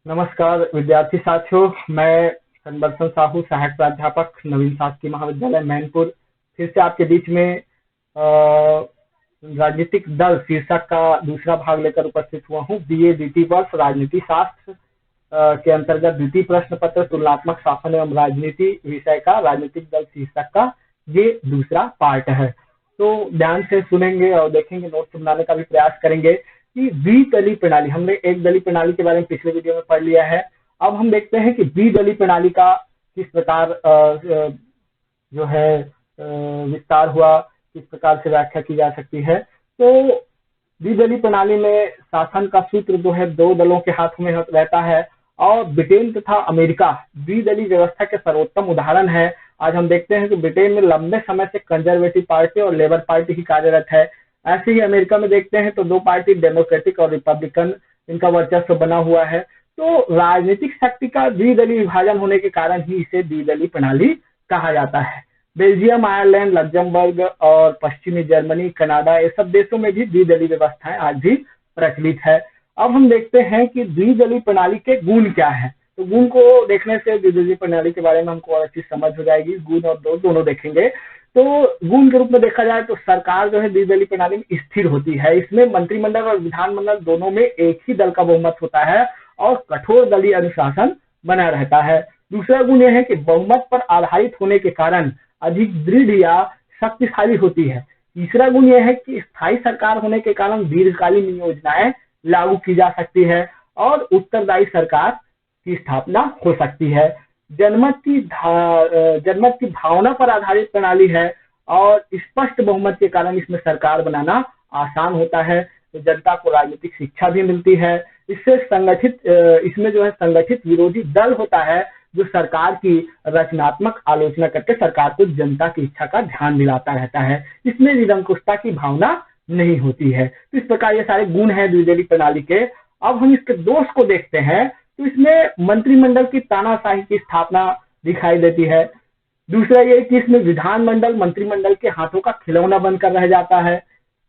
नमस्कार विद्यार्थी साथियों, मैं संवर्तन साहू, सहायक प्राध्यापक, नवीन शासकीय महाविद्यालय मैनपुर, फिर से आपके बीच में राजनीतिक दल शीर्षक का दूसरा भाग लेकर उपस्थित हुआ हूँ। बीए द्वितीय वर्ष राजनीति शास्त्र के अंतर्गत द्वितीय प्रश्न पत्र तुलनात्मक शासन एवं राजनीति विषय का राजनीतिक दल शीर्षक का ये दूसरा पार्ट है। तो ध्यान से सुनेंगे और देखेंगे, नोट्स बनाने का भी प्रयास करेंगे कि द्विदलीय प्रणाली, हमने एक दलीय प्रणाली के बारे में पिछले वीडियो में पढ़ लिया है। अब हम देखते हैं कि द्विदलीय प्रणाली का किस प्रकार जो है विस्तार हुआ, किस प्रकार से व्याख्या की जा सकती है। तो द्विदलीय प्रणाली में शासन का सूत्र जो है दो दलों के हाथों में रहता है और ब्रिटेन तथा अमेरिका द्विदलीय व्यवस्था के सर्वोत्तम उदाहरण है। आज हम देखते हैं कि ब्रिटेन में लंबे समय से कंजर्वेटिव पार्टी और लेबर पार्टी ही कार्यरत है। ऐसे ही अमेरिका में देखते हैं तो दो पार्टी डेमोक्रेटिक और रिपब्लिकन, इनका वर्चस्व बना हुआ है। तो राजनीतिक शक्ति का द्विदलीय विभाजन होने के कारण ही इसे द्विदलीय प्रणाली कहा जाता है। बेल्जियम, आयरलैंड, लग्जमबर्ग और पश्चिमी जर्मनी, कनाडा, ये सब देशों में भी द्विदलीय व्यवस्थाएं आज भी प्रचलित है। अब हम देखते हैं कि द्विदलीय प्रणाली के गुण क्या है। तो गुण को देखने से द्विदलीय प्रणाली के बारे में हमको और अच्छी समझ हो जाएगी। गुण और दोनों देखेंगे। तो गुण के रूप में देखा जाए तो सरकार जो है द्विदलीय प्रणाली में स्थिर होती है। इसमें मंत्रिमंडल और विधानमंडल दोनों में एक ही दल का बहुमत होता है और कठोर दलीय अनुशासन बना रहता है। दूसरा गुण यह है कि बहुमत पर आधारित होने के कारण अधिक दृढ़ या शक्तिशाली होती है। तीसरा गुण यह है कि स्थायी सरकार होने के कारण दीर्घकालीन योजनाएं लागू की जा सकती है और उत्तरदायी सरकार की स्थापना हो सकती है। जनमत की भावना पर आधारित प्रणाली है और स्पष्ट बहुमत के कारण इसमें सरकार बनाना आसान होता है। तो जनता को राजनीतिक शिक्षा भी मिलती है। इसमें जो है संगठित विरोधी दल होता है जो सरकार की रचनात्मक आलोचना करके सरकार को जनता की इच्छा का ध्यान दिलाता रहता है। इसमें निरंकुशता की भावना नहीं होती है। तो इस प्रकार ये सारे गुण हैं द्विदलीय प्रणाली के। अब हम इसके दोष को देखते हैं तो इसमें मंत्रिमंडल की तानाशाही की स्थापना दिखाई देती है। दूसरा ये कि इसमें विधानमंडल मंत्रिमंडल के हाथों का खिलौना बनकर रह जाता है।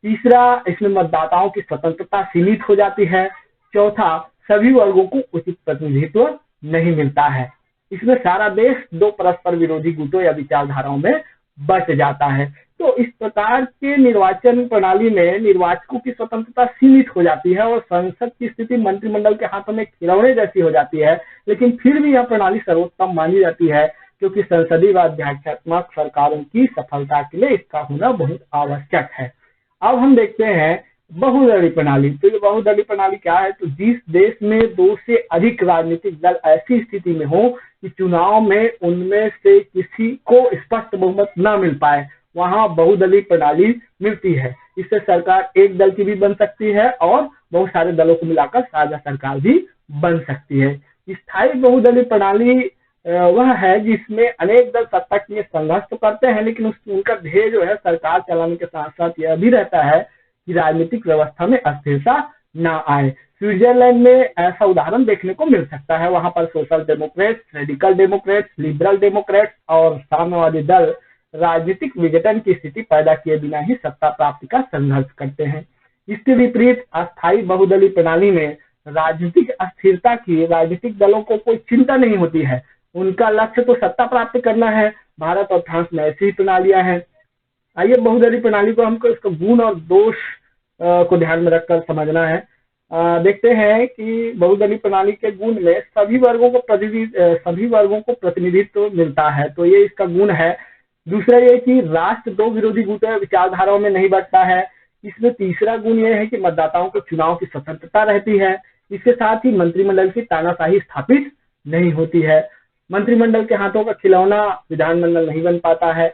तीसरा, इसमें मतदाताओं की स्वतंत्रता सीमित हो जाती है। चौथा, सभी वर्गों को उचित प्रतिनिधित्व नहीं मिलता है। इसमें सारा देश दो परस्पर विरोधी गुटों या विचारधाराओं में बट जाता है। तो इस प्रकार के निर्वाचन प्रणाली में निर्वाचकों की स्वतंत्रता सीमित हो जाती है और संसद की स्थिति मंत्रिमंडल के हाथों में खिलौने जैसी हो जाती है। लेकिन फिर भी यह प्रणाली सर्वोत्तम मानी जाती है क्योंकि संसदीय व अध्यक्षात्मक सरकारों की सफलता के लिए इसका होना बहुत आवश्यक है। अब हम देखते हैं बहुदलीय प्रणाली। तो ये बहुदलीय प्रणाली क्या है? तो जिस देश में दो से अधिक राजनीतिक दल ऐसी स्थिति में हो कि चुनाव में उनमें से किसी को स्पष्ट बहुमत न मिल पाए, वहां बहुदलीय प्रणाली मिलती है। इससे सरकार एक दल की भी बन सकती है और बहुत सारे दलों को मिलाकर साझा सरकार भी बन सकती है। स्थायी बहुदलीय प्रणाली वह है जिसमें अनेक दल सत्ता के लिए संघर्ष तो करते हैं, लेकिन उनका ध्येय जो है सरकार चलाने के साथ साथ यह भी रहता है कि राजनीतिक व्यवस्था में अस्थिरता न आए। स्विट्जरलैंड में ऐसा उदाहरण देखने को मिल सकता है। वहां पर social Democrats, radical Democrats, liberal Democrats और साम्यवादी दल राजनीतिक विघटन की स्थिति पैदा किए बिना ही सत्ता प्राप्ति का संघर्ष करते हैं। इसके विपरीत अस्थायी बहुदलीय प्रणाली में राजनीतिक अस्थिरता की राजनीतिक दलों को कोई चिंता नहीं होती है। उनका लक्ष्य तो सत्ता प्राप्त करना है। भारत और फ्रांस में ऐसी प्रणालियां हैं। आइए बहुदलीय प्रणाली को हमको इसका गुण और दोष को ध्यान में रखकर समझना है। देखते हैं कि बहुदलीय प्रणाली के गुण में सभी वर्गों को प्रतिनिधित्व मिलता है, तो ये इसका गुण है। दूसरा ये कि राष्ट्र दो विरोधी गुटों या विचारधाराओं में नहीं बंटता है। इसमें तीसरा गुण ये है कि मतदाताओं को चुनाव की स्वतंत्रता रहती है। इसके साथ ही मंत्रिमंडल की तानाशाही स्थापित नहीं होती है। मंत्रिमंडल के हाथों का खिलौना विधानमंडल नहीं बन पाता है।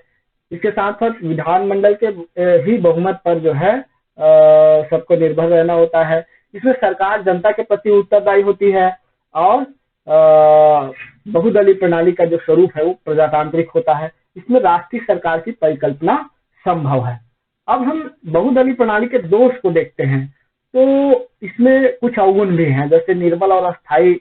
इसके साथ साथ विधानमंडल के ही बहुमत पर जो है सबको निर्भर रहना होता है। इसमें सरकार जनता के प्रति उत्तरदायी होती है और बहुदलीय प्रणाली का जो स्वरूप है वो प्रजातांत्रिक होता है। इसमें राष्ट्रीय सरकार की परिकल्पना संभव है। अब हम बहुदलीय प्रणाली के दोष को देखते हैं। तो इसमें कुछ अवगुण भी हैं, जैसे निर्बल और अस्थायी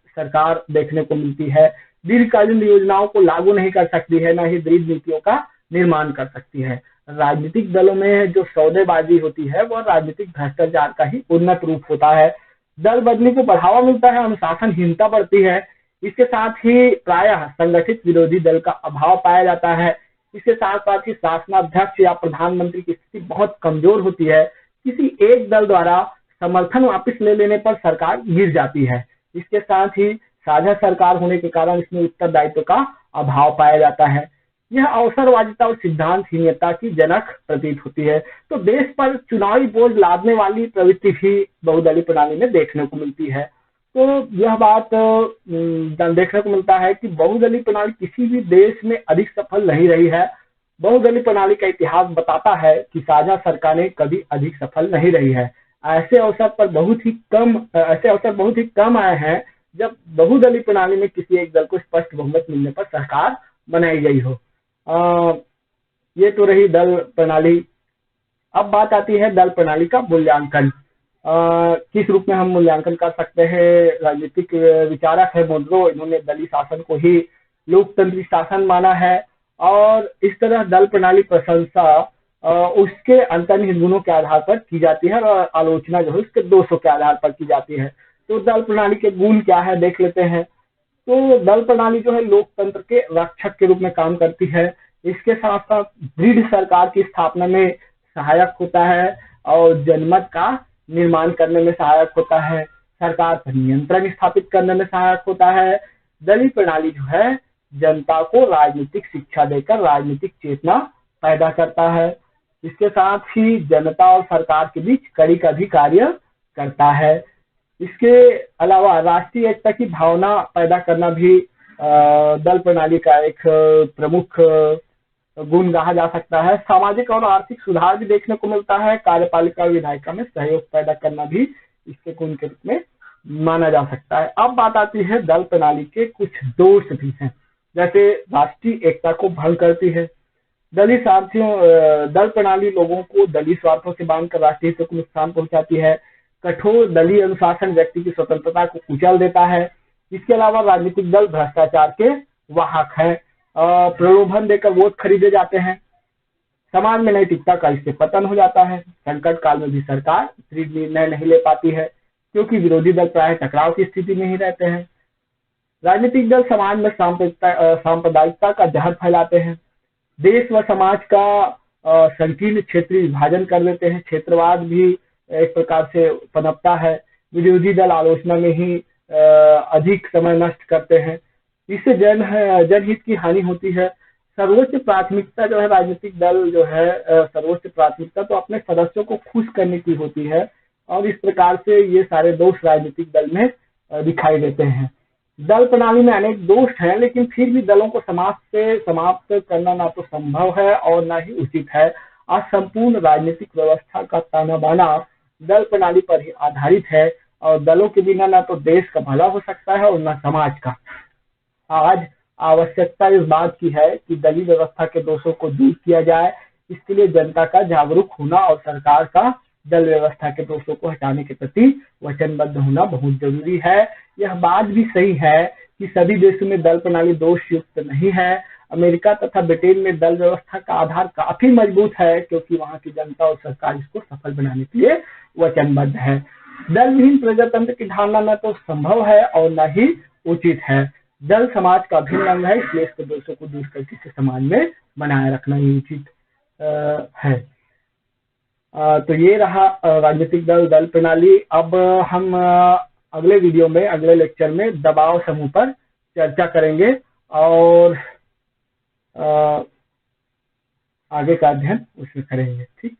सरकार देखने को मिलती है। दीर्घकालीन योजनाओं को लागू नहीं कर सकती है, न ही दृढ़ नीतियों का निर्माण कर सकती है। राजनीतिक दलों में जो सौदेबाजी होती है वह राजनीतिक भ्रष्टाचार का ही उन्नत रूप होता है। दल बदली को बढ़ावा मिलता है, अनुशासनहीनता बढ़ती है। इसके साथ ही प्रायः संगठित विरोधी दल का अभाव पाया जाता है। इसके साथ साथ ही शासनाध्यक्ष या प्रधानमंत्री की स्थिति बहुत कमजोर होती है। किसी एक दल द्वारा समर्थन वापस ले लेने पर सरकार गिर जाती है। इसके साथ ही साझा सरकार होने के कारण इसमें उत्तरदायित्व का अभाव पाया जाता है। यह अवसरवादिता और सिद्धांतहीनता की जनक प्रतीत होती है। तो देश पर चुनावी बोझ लादने वाली प्रवृत्ति भी बहुदलीय प्रणाली में देखने को मिलती है। तो यह बात देखने को मिलता है कि बहुदलीय प्रणाली किसी भी देश में अधिक सफल नहीं रही है। बहुदलीय प्रणाली का इतिहास बताता है कि साझा सरकारें कभी अधिक सफल नहीं रही है। ऐसे अवसर बहुत ही कम आए हैं जब बहुदलीय प्रणाली में किसी एक दल को स्पष्ट बहुमत मिलने पर सरकार बनाई गई हो। ये तो रही दल प्रणाली। अब बात आती है दल प्रणाली का मूल्यांकन। किस रूप में हम मूल्यांकन कर सकते हैं? राजनीतिक विचारक है मोनरो, इन्होंने दलीय शासन को ही लोकतांत्रिक शासन माना है और इस तरह दल प्रणाली प्रशंसा उसके अंतर्निहित गुणों के आधार पर की जाती है और आलोचना जो है उसके दोषों के आधार पर की जाती है। तो दल प्रणाली के गुण क्या है देख लेते हैं। तो दल प्रणाली जो है लोकतंत्र के रक्षक के रूप में काम करती है। इसके साथ साथ दृढ़ सरकार की स्थापना में सहायक होता है और जनमत का निर्माण करने में सहायक होता है, सरकार पर नियंत्रण स्थापित करने में सहायक होता है। दलीय प्रणाली जो है जनता को राजनीतिक शिक्षा देकर राजनीतिक चेतना पैदा करता है। इसके साथ ही जनता और सरकार के बीच कड़ी का भी कार्य करता है। इसके अलावा राष्ट्रीय एकता की भावना पैदा करना भी दल प्रणाली का एक प्रमुख गुण कहा जा सकता है। सामाजिक और आर्थिक सुधार भी देखने को मिलता है। कार्यपालिका और विधायिका में सहयोग पैदा करना भी इसके गुण के रूप में माना जा सकता है। अब बात आती है दल प्रणाली के कुछ दोष भी हैं, जैसे राष्ट्रीय एकता को भंग करती है। दल प्रणाली लोगों को दलीय स्वार्थों से बांधकर राष्ट्रीय हितों को नुकसान पहुंचाती है। कठोर दलीय अनुशासन व्यक्ति की स्वतंत्रता को कुचल देता है। इसके अलावा राजनीतिक दल भ्रष्टाचार के वाहक हैं, प्रलोभन देकर वोट खरीदे जाते हैं। समाज में नैतिकता का इससे पतन हो जाता है। संकट काल में भी सरकार दृढ़ निर्णय नहीं ले पाती है क्योंकि विरोधी दल प्राय टकराव की स्थिति में ही रहते हैं। राजनीतिक दल समाज में सांप्रदायिकता का जहर फैलाते हैं। देश व समाज का संकीर्ण क्षेत्रीय विभाजन कर देते हैं। क्षेत्रवाद भी एक प्रकार से पनपता है। विरोधी दल आलोचना में ही अधिक समय नष्ट करते हैं। इससे जनहित की हानि होती है। सर्वोच्च प्राथमिकता जो है राजनीतिक दल जो है सर्वोच्च प्राथमिकता तो अपने सदस्यों को खुश करने की होती है और इस प्रकार से ये सारे दोष राजनीतिक दल में दिखाई देते हैं। दल प्रणाली में अनेक दोष हैं, लेकिन फिर भी दलों को समाज से समाप्त करना ना तो संभव है और ना ही उचित है। आज संपूर्ण राजनीतिक व्यवस्था का ताना बाना दल प्रणाली पर ही आधारित है और दलों के बिना ना तो देश का भला हो सकता है और ना समाज का। आज आवश्यकता इस बात की है कि दलीय व्यवस्था के दोषों को दूर किया जाए। इसके लिए जनता का जागरूक होना और सरकार का दल व्यवस्था के दोषों को हटाने के प्रति वचनबद्ध होना बहुत जरूरी है। यह बात भी सही है कि सभी देशों में दल प्रणाली दोष युक्त नहीं है। अमेरिका तथा ब्रिटेन में दल व्यवस्था का आधार काफी मजबूत है क्योंकि वहां की जनता और सरकार इसको सफल बनाने के लिए वचनबद्ध है। दल विहीन प्रजातंत्र की धारणा न तो संभव है और न ही उचित है। दल समाज का अभिन्न अंग है, इसलिए इसके दोषों को दूर करके इसे समाज में बनाए रखना ही उचित है। तो ये रहा राजनीतिक दल प्रणाली। अब हम अगले वीडियो में अगले लेक्चर में दबाव समूह पर चर्चा करेंगे और आगे का अध्ययन उसमें करेंगे। ठीक।